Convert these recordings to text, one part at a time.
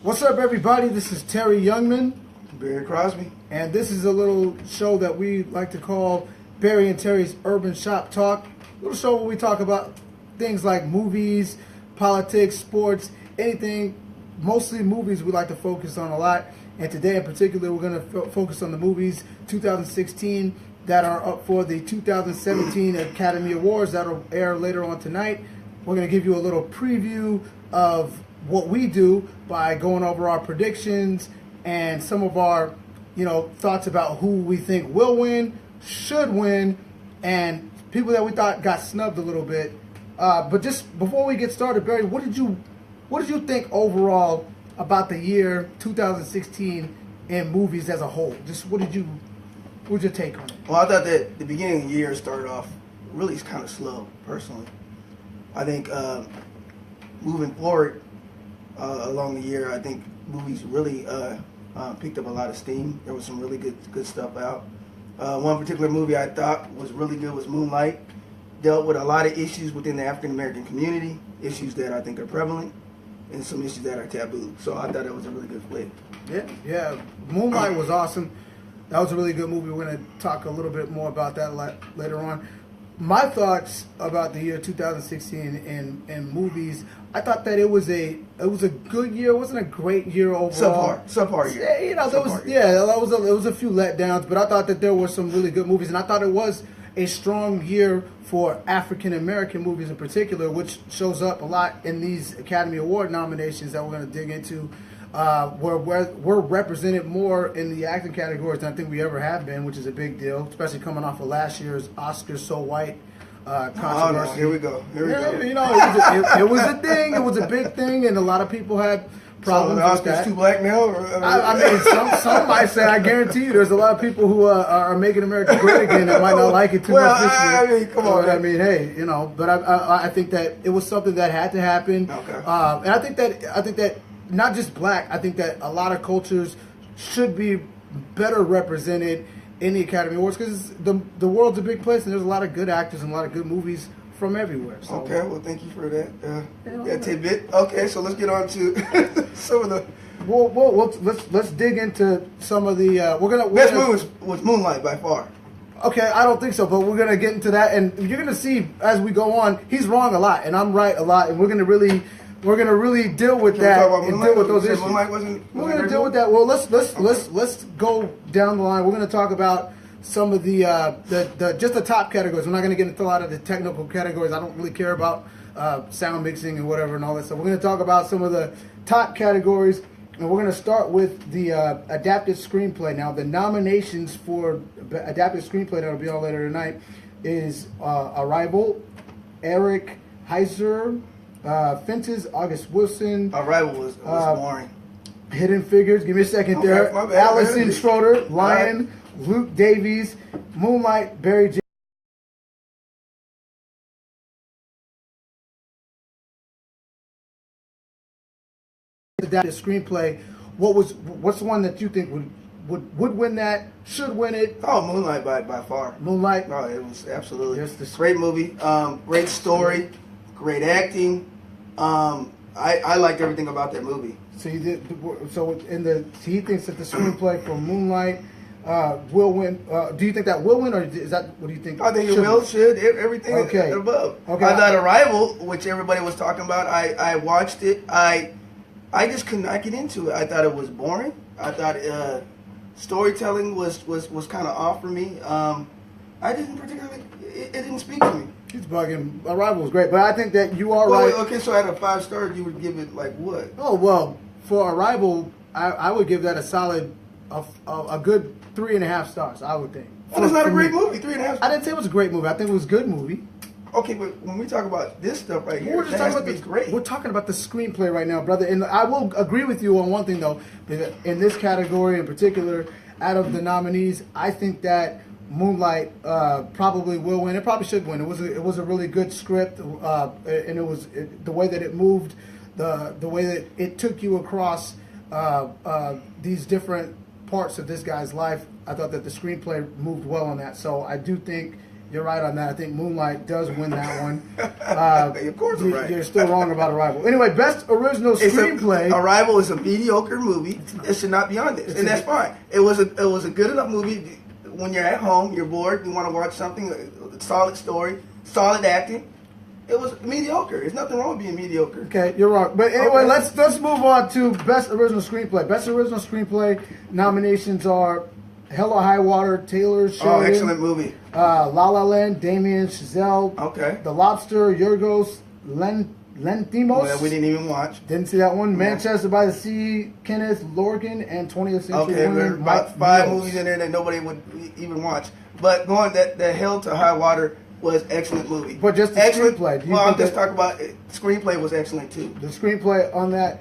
What's up, everybody? This is Terry Youngman, Barry Crosby. and this is a little show that we like to call Barry and Terry's Urban Shop Talk. A little show where we talk about things like movies, politics, sports, anything. Mostly movies we like to focus on a lot. And today in particular, we're going to focus on the movies 2016 that are up for the 2017 Academy Awards that will air later on tonight. We're going to give you a little preview of what we do by going over our predictions and some of our, thoughts about who we think will win, should win, and people that we thought got snubbed a little bit. But just before we get started, Barry, what did you think overall about the year 2016 in movies as a whole? Just what's your take on it? Well, I thought that the beginning of the year started off really kind of slow, personally. I think moving forward along the year, I think movies really picked up a lot of steam. There was some really good stuff out. One particular movie I thought was really good was Moonlight. Dealt with a lot of issues within the African American community, issues that I think are prevalent, and some issues that are taboo. So I thought it was a really good flick. Yeah. Moonlight was awesome. That was a really good movie. We're going to talk a little bit more about that later on. My thoughts about the year 2016 in movies, I thought that it was a good year. It wasn't a great year overall. Subpar year. There was a few letdowns, but I thought that there were some really good movies, and I thought it was a strong year for African American movies in particular, which shows up a lot in these Academy Award nominations that we're going to dig into. Where we're represented more in the acting categories than I think we ever have been, which is a big deal, especially coming off of last year's Oscars So White controversy. No, here we go. It was a thing. It was a big thing, and a lot of people had problems with that. Oscars too black now? I mean, some might say. I guarantee you, there's a lot of people who are making America great again that might not like it too much this year. I mean, come on. But I mean, hey, But I think that it was something that had to happen. Okay. And I think that. Not just black, I think that a lot of cultures should be better represented in the Academy Awards because the world's a big place and there's a lot of good actors and a lot of good movies from everywhere. So. Okay, well, thank you for that tidbit. Okay, so let's get on to some of the. Well, let's dig into some of the. Best movie was Moonlight by far. Okay, I don't think so, but we're gonna get into that, and you're gonna see as we go on. He's wrong a lot, and I'm right a lot, and we're gonna really deal with that and deal with those issues. We're gonna deal with that. Well, let's go down the line. We're gonna talk about some of the just the top categories. We're not gonna get into a lot of the technical categories. I don't really care about sound mixing and whatever and all that stuff. We're gonna talk about some of the top categories, and we're gonna start with the adapted screenplay. Now, the nominations for adapted screenplay that'll be on later tonight is Arrival, Eric Heiser. Fences, August Wilson. Arrival was boring. Hidden Figures, give me a second there. My bad. Allison Schroeder, Lion, right. Luke Davies, Moonlight, Barry J. Adapted screenplay. What's the one that you think would win that? Should win it? Oh, Moonlight by far. Moonlight. No, it was absolutely great movie. Great story. Great acting. I liked everything about that movie. So he thinks that the screenplay for Moonlight will win. Do you think that will win, or is that what do you think? I think it will. Should everything above. Okay. I thought Arrival, which everybody was talking about. I watched it. I just could not get into it. I thought it was boring. I thought storytelling was kind of off for me. I didn't particularly. It didn't speak to me. He's bugging. Arrival was great, but I think that you are right. Okay, so out of 5 stars, you would give it like what? Oh well, for Arrival, I would give that a solid, a good 3.5 stars. I would think. Well, it's not a great movie. 3.5 stars. I didn't say it was a great movie. I think it was a good movie. Okay, but when we talk about this stuff right here, we're just talking about great. We're talking about the screenplay right now, brother. And I will agree with you on one thing though. In this category in particular, out of the nominees, I think that Moonlight probably will win. It probably should win. It was a really good script, and it was the way that it moved, the way that it took you across these different parts of this guy's life. I thought that the screenplay moved well on that. So I do think You're right on that. I think Moonlight does win that one. Of course, I'm right. You're still wrong about Arrival. Anyway, best original screenplay. Arrival is a mediocre movie. It should not be on this, and that's fine. It was a good enough movie. When you're at home, you're bored, you want to watch something, a solid story, solid acting. It was mediocre. There's nothing wrong with being mediocre. Okay, you're wrong. But anyway, Okay. let's move on to best original screenplay. Best original screenplay nominations are Hell or High Water, Taylor Sheridan. Oh, excellent movie. La La Land, Damien Chazelle. Okay. The Lobster, Yorgos Lanthimos. Well, we didn't even watch. Didn't see that one. Yeah. Manchester by the Sea, Kenneth Lonergan, and 20th Century Okay, Women, there's about Mike 5 Mills. movies in there that nobody would even watch. But going that Hell to High Water was excellent movie. But just the excellent screenplay. Do you Well, I'm think just that- talking about screenplay was excellent too. The screenplay on that.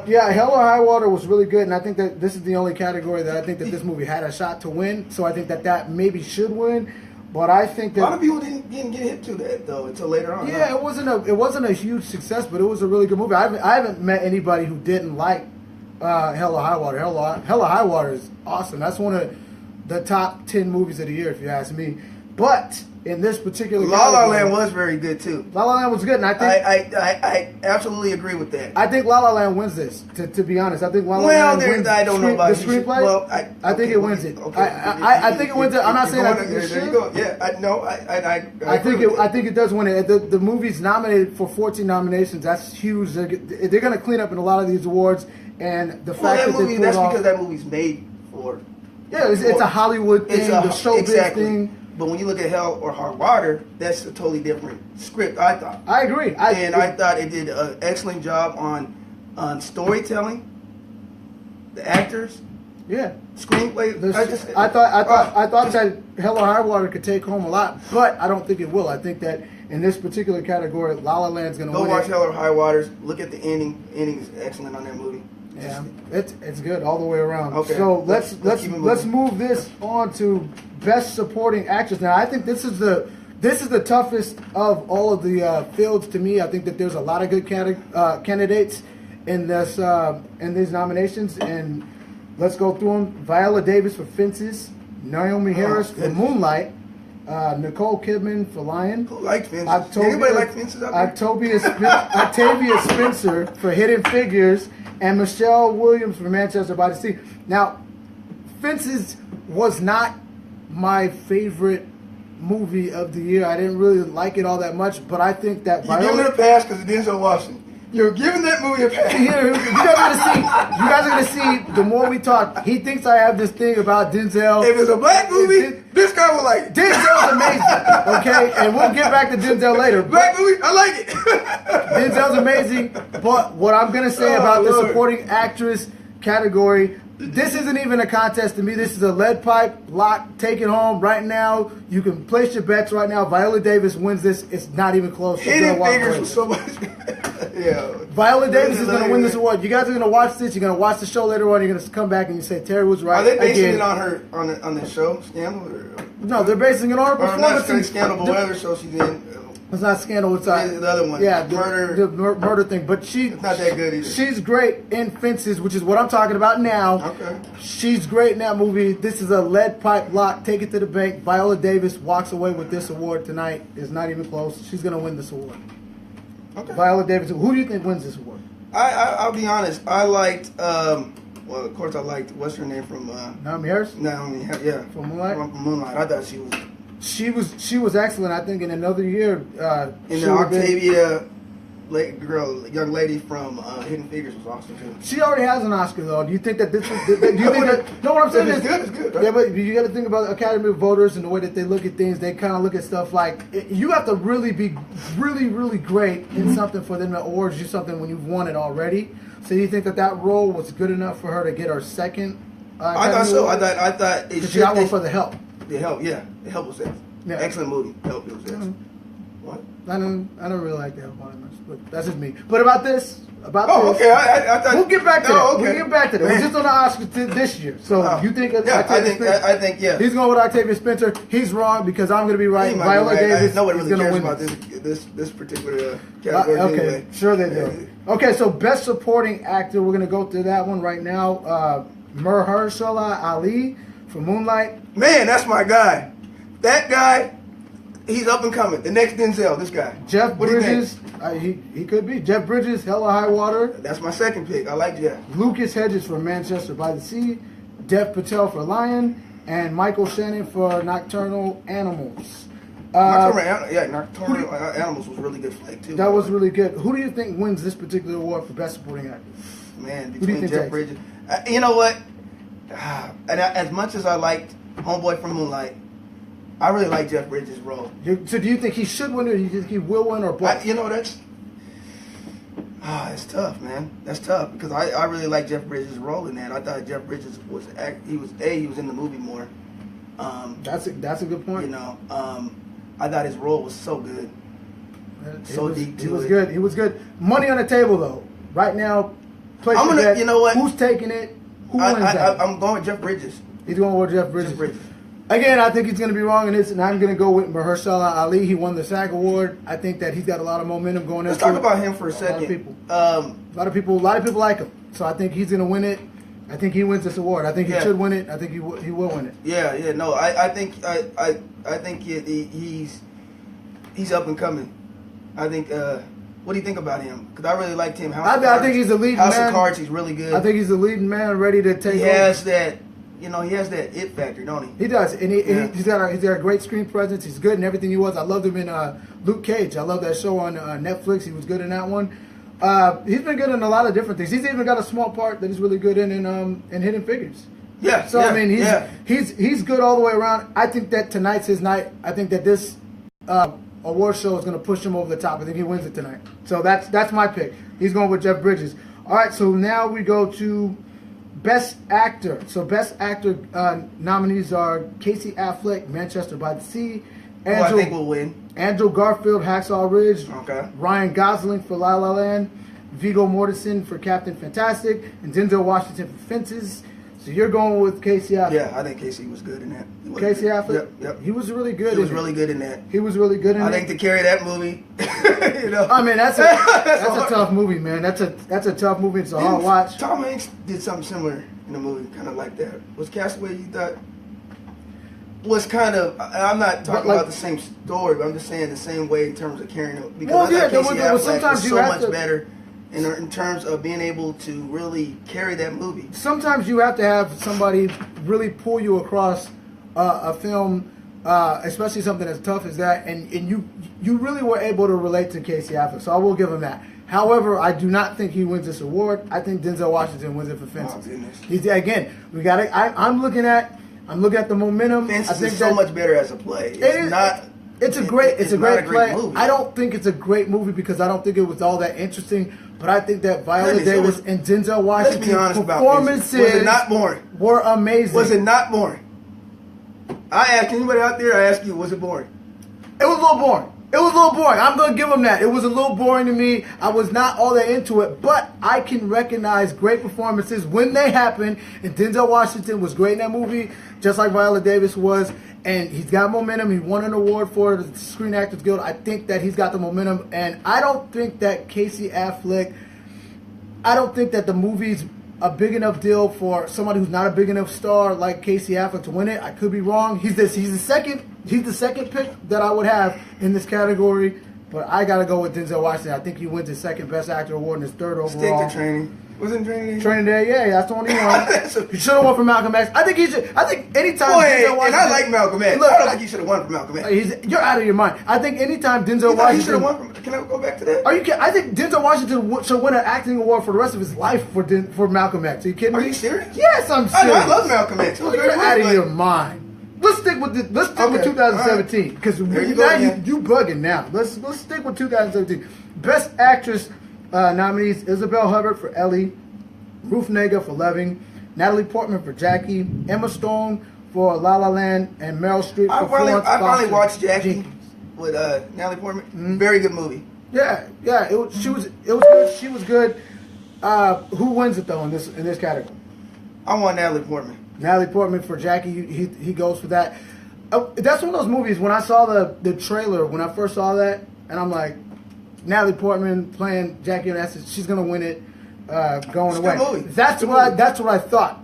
Yeah, Hell or High Water was really good, and I think that this is the only category that I think that this movie had a shot to win. So I think that maybe should win. But I think A lot of that people didn't get hip to that though until later on. yeah, it wasn't a huge success, but it was a really good movie. I haven't met anybody who didn't like Hell or High Water. Hell or High Water is awesome. That's one of the top 10 movies of the year, if you ask me. But in this particular La La category, Land was very good too. La La Land was good, and I think I absolutely agree with that. I think La La Land wins this. To be honest, I think La La Well, Land there- wins I don't know the about screenplay. well, I think it wins it. I think it wins it. I'm not saying I think it there should. you go. Yeah, I think it does win it. The movie's nominated for 14 nominations. That's huge. They're going to clean up in a lot of these awards, and the Well, fact that that movie. they That's pulled off. because that movie's made for. Yeah, it's a Hollywood thing, the showbiz exactly. thing. But when you look at Hell or High Water, that's a totally different script. I thought. I agree. I thought it did an excellent job on storytelling, the actors, yeah. screenplay. I thought that Hell or High Water could take home a lot, but I don't think it will. I think that in this particular category, La La Land's going to Go win. watch Hell or High Waters. Look at the ending. Ending is excellent on that movie. Yeah, it's good all the way around. Okay. So let's keep it moving. move this on to best supporting actress. Now I think this is the toughest of all of the fields to me. I think that there's a lot of good candidates in these nominations, and let's go through them. Viola Davis for Fences, Naomi Harris for goodness. Moonlight, Nicole Kidman for Lion. Who liked Fences? Anybody like Fences out there? Octavia Spencer for Hidden Figures, and Michelle Williams for Manchester by the Sea. Now, Fences was not my favorite movie of the year. I didn't really like it all that much, but I think that You're giving it a pass because of Denzel Washington. You're giving that movie a pass. Here, you guys are gonna see. The more we talk, he thinks I have this thing about Denzel. If it's a black movie, this guy will like it. Denzel's amazing, okay? And we'll get back to Denzel later. Black movie, I like it. Denzel's amazing, but what I'm gonna say about the Lord. supporting actress category, this isn't even a contest to me. This is a lead pipe lock. Take it home right now. You can place your bets right now. Viola Davis wins this. It's not even close. She's Hidden gonna walk Figures away. was so much. Yeah. Viola Davis is going to win this award. You guys are going to watch this. You're going to watch the show later on. You're going to come back and you say Terry was right. Are they basing again. it on her on the show Scandal or No, they're basing it on her or not performance. in- Scandal, but whatever show she's in? It's not Scandal. It's The other one. Yeah, Murder. The murder thing. But It's not that good either. She's great in Fences, which is what I'm talking about now. Okay. She's great in that movie. This is a lead pipe lock. Take it to the bank. Viola Davis walks away with this award tonight. It's not even close. She's going to win this award. Okay. Viola Davis. Who do you think wins this award? I'll be honest. I liked. Well, of course, I liked. What's her name from? Naomi Harris? Naomi. Yeah. From Moonlight? From Moonlight. I thought she was. She was excellent. I think in another year, And she the would've been- Octavia, young lady from Hidden Figures was awesome too. She already has an Oscar though. Do you think that this is? Do you think that? No, what I'm saying If is it's good, it's good, right? Yeah, but you got to think about Academy voters and the way that they look at things. They kind of look at stuff like you have to really be really great in something for them to award you something when you've won it already. So you think that role was good enough for her to get her second? I thought so. I thought it Because should. she got one for The Help. The Help, yeah. The Help was excellent. Yeah. Excellent movie. Help was excellent. What? I don't really like The Help all that much, but that's just me. But about this. Oh, okay. I thought. We'll get back to Oh, that. okay. We'll get back to that. We're just on the Oscars this year. So you think? Yeah, I think yeah. He's going with Octavia Spencer. He's wrong because I'm going to be right. He might Viola be right. Davis Nobody is really going to cares win about this particular category okay, anyway. sure they do. Okay, so best supporting actor. We're going to go through that one right now. Mahershala Ali for Moonlight. Man, that's my guy. That guy He's up and coming. The next Denzel, this guy. Jeff What do you Bridges, think? he could be. Jeff Bridges, Hell or High Water. That's my second pick. I like Jeff. Lucas Hedges for Manchester by the Sea. Dev Patel for Lion. And Michael Shannon for Nocturnal Animals. Nocturnal Animals was a really good flick too. That was really good. Who do you think wins this particular award for Best Supporting Actor? Man, Who do you between think Jeff takes? Bridges. You know what? As much as I liked Homeboy from Moonlight, I really like Jeff Bridges' role. So do you think he should win or do you think he will win or both? It's tough, man. That's tough because I really like Jeff Bridges' role in that. I thought Jeff Bridges was in the movie more. That's a good point. You know, I thought his role was so good, deep to it. He was good. Money on the table though. Right now, you know what? Who's taking it? Who wins that? I'm going with Jeff Bridges. He's going with Jeff Bridges. Jeff Bridges. Again, I think he's going to be wrong in this, and I'm going to go with Mahershala Ali. He won the SAG Award. I think that he's got a lot of momentum going. Let's talk about him for a second. A lot of people like him. So I think he's going to win it. I think he wins this award. I think he should win it. I think he will win it. Yeah. No, I think he's up and coming. I think. What do you think about him? Because I really liked him. I think he's the leading man. House of Cards, he's really good. I think he's the leading man, ready to take. He has that. He has that it factor, don't he? He does, and he's got a great screen presence. He's good in everything he was. I loved him in Luke Cage. I love that show on Netflix. He was good in that one. He's been good in a lot of different things. He's even got a small part that he's really good in Hidden Figures. Yeah. So I mean, he's good all the way around. I think that tonight's his night. I think that this award show is going to push him over the top. I think he wins it tonight. So that's my pick. He's going with Jeff Bridges. All right, so now we go to Best Actor. So Best Actor nominees are Casey Affleck, Manchester by the Sea. I think will win. Andrew Garfield, Hacksaw Ridge. Okay. Ryan Gosling for La La Land. Viggo Mortensen for Captain Fantastic. And Denzel Washington for Fences. So you're going with Casey Affleck. Yeah, I think Casey was good in that. Casey Affleck? Yep. He was really good. He was really good in that. He was really good in it. I think to carry that movie, I mean, that's a tough movie, man. That's a tough movie. It's a hard watch. Tom Hanks did something similar in the movie, kind of like that. Was Castaway, you thought, was kind of, I'm not talking about the same story, but I'm just saying the same way in terms of carrying it. Because I thought Casey Affleck was so much better in terms of being able to really carry that movie. Sometimes you have to have somebody really pull you across a film, especially something as tough as that, and you really were able to relate to Casey Affleck, so I will give him that. However, I do not think he wins this award. I think Denzel Washington wins it for Fences. Oh, goodness. We got it. I'm looking at the momentum. Fences is so much better as a play. It's a great play. Movie. I don't think it's a great movie because I don't think it was all that interesting. But I think that Viola Davis and Denzel Washington's performances was it not boring? Were amazing. Was it not boring? I ask anybody out there. I ask you, was it boring? It was a little boring. I'm going to give him that. It was a little boring to me. I was not all that into it, but I can recognize great performances when they happen. And Denzel Washington was great in that movie, just like Viola Davis was. And he's got momentum. He won an award for the Screen Actors Guild. I think that he's got the momentum. And I don't think that Casey Affleck, I don't think that the movie's a big enough deal for somebody who's not a big enough star like Casey Affleck to win it. I could be wrong. He's the second pick that I would have in this category. But I got to go with Denzel Washington. I think he wins his second Best Actor award and his third overall. Stick to Training. Wasn't Training Day? Training Day, yeah, that's the one he won. He should have won for Malcolm X. I think he should. I think anytime Denzel Washington. And I like Malcolm X. Look, I don't think he should have won for Malcolm X. You're out of your mind. I think anytime Denzel Washington. He should have won for. Can I go back to that? Are you kidding? I think Denzel Washington should win an acting award for the rest of his life for Malcolm X. Are you kidding me? Are you serious? Yes, I'm serious. I love Malcolm X. You're out of your mind. Let's stick with with 2017 because now you bugging now. Let's stick with 2017. Best Actress nominees: Isabel Hubbard for Ellie, Ruth Negga for Loving, Natalie Portman for Jackie, Emma Stone for La La Land, and Meryl Streep for Florence. I finally watched Jackie with Natalie Portman. Mm-hmm. Very good movie. Yeah. It was good. She was good. Who wins it though in this category? I want Natalie Portman. Natalie Portman for Jackie. He goes for that. That's one of those movies. When I saw the trailer, when I first saw that, and I'm like, Natalie Portman playing Jackie, and she's gonna win it. Going away. That's what I thought.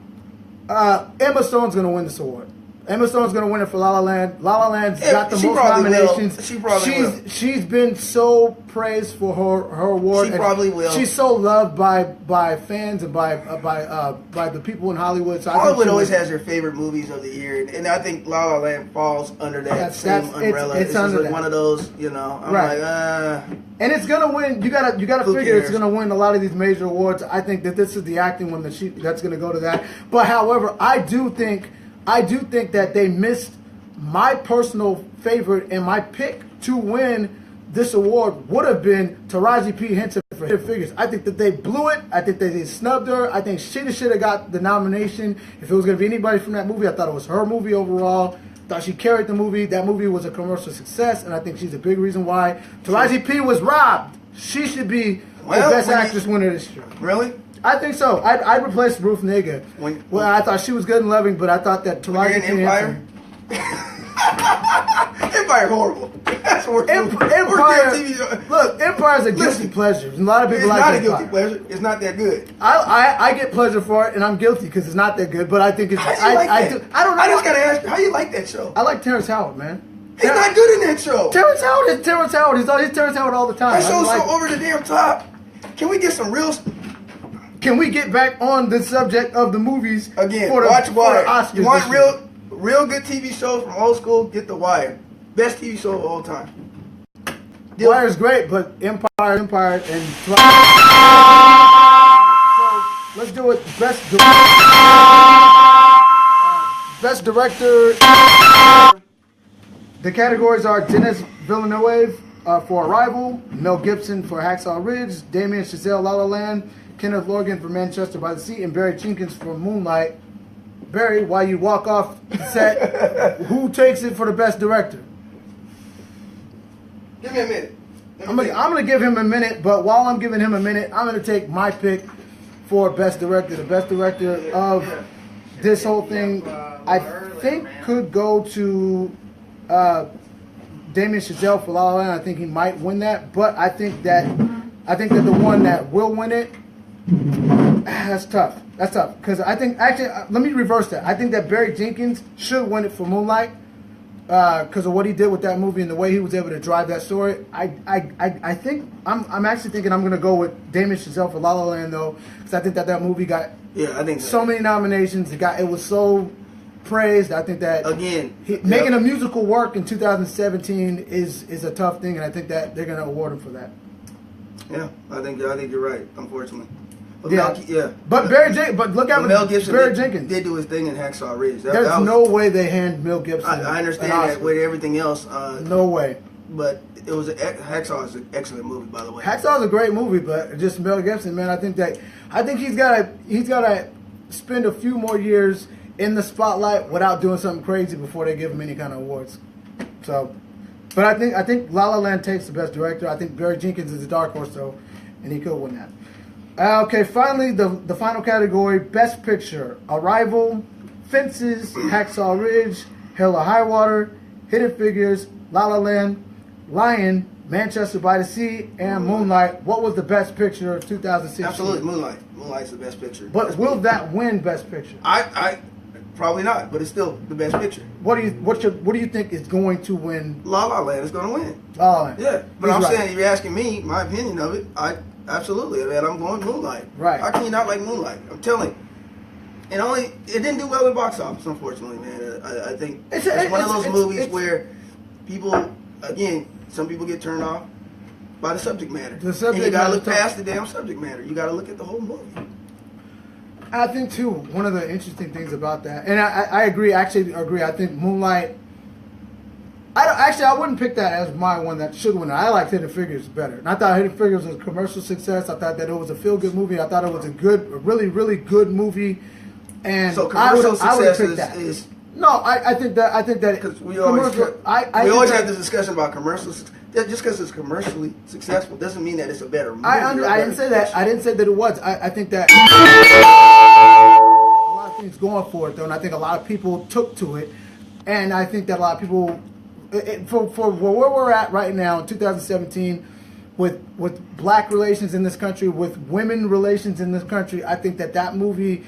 Emma Stone's going to win this award. Emma Stone's gonna win it for La La Land. La La Land's Yeah, got the she most probably will. nominations. She probably will. She's been so praised for her award. She and probably will. She's so loved by fans and by the people in Hollywood. So I think Hollywood she always will- has their favorite movies of the year, and I think La La Land falls under that That's- same it's- umbrella. it's It's just under like that. one of those, you know. I'm Right. like, And it's gonna win. You gotta Who figure it's cares? gonna win a lot of these major awards. I think that this is the acting one that's gonna go to that. But however, I do think that they missed my personal favorite, and my pick to win this award would have been Taraji P. Henson for Hidden Figures. I think that they blew it. I think that they snubbed her. I think she should have got the nomination. If it was gonna be anybody from that movie, I thought it was her movie overall. Thought she carried the movie. That movie was a commercial success, and I think she's a big reason why Taraji P. was robbed. She should be Well, the best when you- actress winner this year. really? I think so. I'd replace Ruth Negga. Well, I thought she was good and loving, but I thought that When you're Taraji in P. Empire? Henson. Empire horrible. That's the worst movie. Worst Empire. damn TV show. Look, Empire's a guilty Listen, pleasure. And a lot of people It's like not a Empire. guilty pleasure. It's not that good. I get pleasure for it, and I'm guilty because it's not that good. But I think it's. How do you like that? I don't know. I just gotta ask you, how you like that show? I like Terrence Howard, man. He's not good in that show. Terrence Howard is Terrence Howard. He's Terrence Howard all the time. That I show's like so over the damn top. Can we get some real? Can we get back on the subject of the movies Again, for the, watch for Wire. the Oscars? You want this year? real good TV shows from old school? Get The Wire. Best TV show of all time. Wire's great, but Empire, and so let's do it. Best director. The categories are Denis Villeneuve for Arrival, Mel Gibson for Hacksaw Ridge, Damien Chazelle La La Land, Kenneth Lonergan for Manchester by the Sea, and Barry Jenkins for Moonlight. Barry, while you walk off the set, who takes it for the best director? Give me a minute. I'm gonna give him a minute, but while I'm giving him a minute, I'm gonna take my pick for best director. The best director of this whole thing, I think, could go to Damien Chazelle for La La Land. I think he might win that, but I think that the one that will win it, that's tough. That's tough because I think actually let me reverse that. I think that Barry Jenkins should win it for Moonlight. Because of what he did with that movie and the way he was able to drive that story, I think I'm actually thinking I'm gonna go with Damien Chazelle for La La Land though, because I think that movie got I think so many nominations. It was so praised. I think that again making a musical work in 2017 is a tough thing, and I think that they're gonna award him for that. Yeah, I think you're right. Unfortunately, but But but look at Mel Gibson. Barry Jenkins did do his thing in Hacksaw Ridge. There's that was, no way they hand Mel Gibson. I understand an that Oscar. with everything else. No way. But it was Hacksaw is an excellent movie, by the way. Hacksaw is a great movie, but just Mel Gibson, man. I think he's gotta spend a few more years in the spotlight without doing something crazy before they give him any kind of awards. So, but I think La La Land takes the best director. I think Barry Jenkins is a dark horse though, and he could win that. Okay, finally the final category: Best Picture: Arrival, Fences, Hacksaw Ridge, Hell or High Water, Hidden Figures, La La Land, Lion, Manchester by the Sea, and Moonlight. What was the best picture of 2016? Absolutely, Moonlight. Moonlight's the best picture. But will that win Best Picture? I probably not, but it's still the best picture. What do you think is going to win? La La Land is going to win. La La Land. Yeah, but He's I'm right. saying if you're asking me, my opinion of it, absolutely, man, I'm going Moonlight. Right. How can you not like Moonlight? I'm telling you. It didn't do well in the box office, unfortunately, man. I think it's one of those movies where people, again, some people get turned off by the subject matter. The subject and you gotta matter look past the damn subject matter. You gotta look at the whole movie. I think too. One of the interesting things about that, and I agree. Actually, agree. I think Moonlight. I wouldn't pick that as my one that should win. I liked Hidden Figures better. And I thought Hidden Figures was a commercial success. I thought that it was a feel-good movie. I thought it was a really, really good movie. And So commercial I would success pick that. is No, I think that because we always commercial. have this discussion about commercials. Just because it's commercially successful doesn't mean that it's a better movie. I didn't say that. I didn't say that it was. I think that a lot of things going for it though, and I think a lot of people took to it, and I think that a lot of people, for where we're at right now in 2017, with black relations in this country, with women relations in this country, I think that movie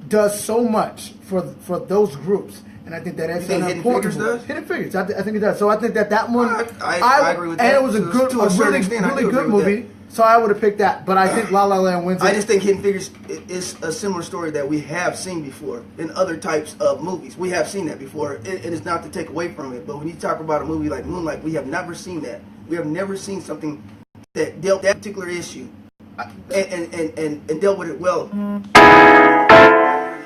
does so much for those groups. and I think that that's You think an Hidden important Figures one. does? Hidden Figures, I think it does. So I think that one, I agree with that. and it was a good, To a certain really, extent, I really do good agree with movie. So I would have picked that, but I think La La Land wins it. I just think Hidden Figures is a similar story that we have seen before in other types of movies. We have seen that before. It is not to take away from it, but when you talk about a movie like Moonlight, we have never seen that. We have never seen something that dealt that particular issue and dealt with it well.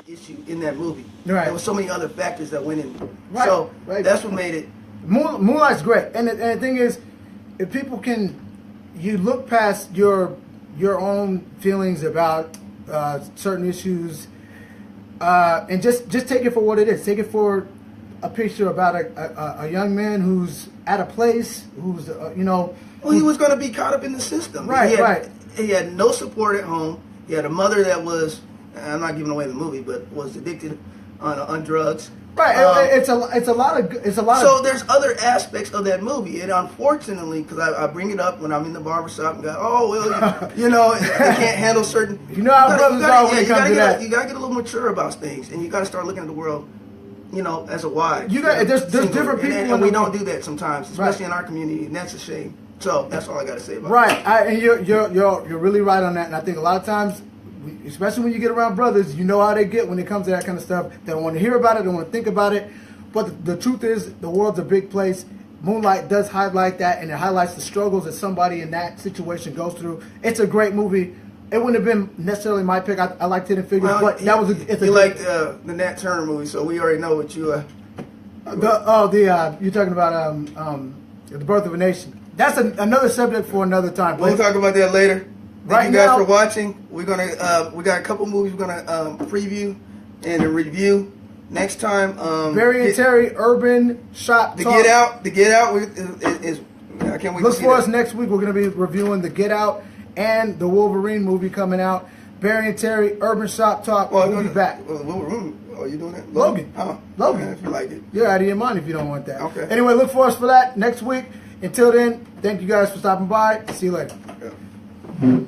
Issue in that movie. Right. There were so many other factors that went in. Right. So Right. that's what made it. Moonlight's great, and the thing is, if people can, you look past your own feelings about certain issues, and just take it for what it is. Take it for a picture about a young man who's at a place, who's Well, he was going to be caught up in the system. Right, right. He had no support at home. He had a mother that was, I'm not giving away the movie, but was addicted on drugs. Right. It's a lot of. So there's other aspects of that movie, and unfortunately, because I bring it up when I'm in the barbershop and go, oh well, you know, they can't handle certain. You know how brothers are when it comes to that. You gotta get a little mature about things, and you gotta start looking at the world, you know, as a wide. There's different people, and we don't do that sometimes, especially in our community, and that's a shame. So that's all I gotta say about it. Right. And you're really right on that, and I think a lot of times, especially when you get around brothers, you know how they get when it comes to that kind of stuff. They don't want to hear about it, they don't want to think about it. But the truth is, the world's a big place. Moonlight does highlight that, and it highlights the struggles that somebody in that situation goes through. It's a great movie. It wouldn't have been necessarily my pick. I liked Hidden Figures, but that was you liked the Nat Turner movie, so we already know what you. You're talking about The Birth of a Nation. That's another subject for another time. We'll talk about that later. Thank you guys for watching. We're gonna we got a couple movies we're gonna preview and review next time. Barry and Terry Urban Shop Talk. The Get Out is I can't wait. Look to see for us that. next week. We're gonna be reviewing the Get Out and the Wolverine movie coming out. Barry and Terry Urban Shop Talk. We'll be back. Wolverine. Oh, you doing that? Logan. Oh, Logan. if you like it. You're out of your mind if you don't want that. Okay. Anyway, look for us for that next week. Until then, thank you guys for stopping by. See you later. Yeah.